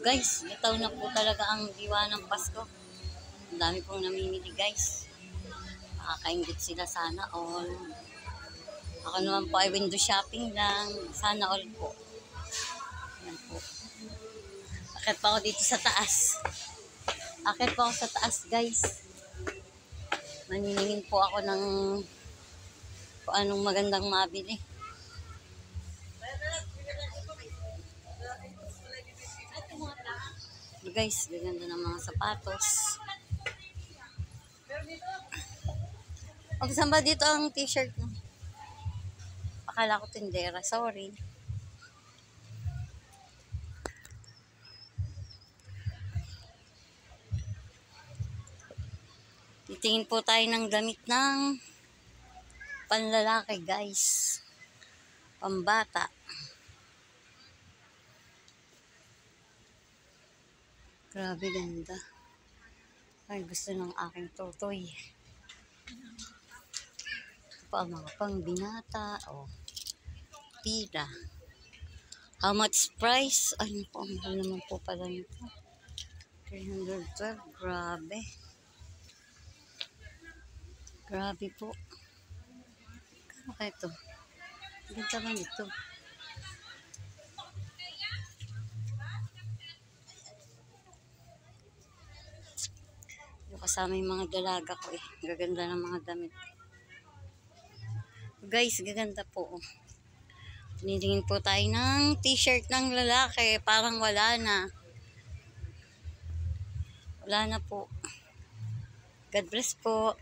Guys, bitaw na po talaga ang diwa ng Pasko. Ang dami pong namimili guys. Nakakaingit sila, sana all. Ako naman po ay window shopping lang. Sana all po. Yan po. Akit pa ako dito sa taas. Akit pa ako sa taas guys. Maniningin po ako ng kung anong magandang mabili. Guys, gaganda ng mga sapatos. Saan ba dito ang t-shirt mo? Akala ko tindera, sorry. Titingin po tayo ng damit ng panlalaki guys. Pambata. Grabe ganda. Ay, gusto ng aking totoy. Ito pa mga pang binata. Oh. Pila. How much price? Ay, naku, ang mahal naman po pala nito. 312. Grabe. Grabe po. Kano kaya ito? Ganda ba nito? Kasama yung mga dalaga ko eh. Gaganda ng mga damit. Guys, gaganda po. Tinilingin po tayo ng t-shirt ng lalaki. Parang wala na. Wala na po. God bless po.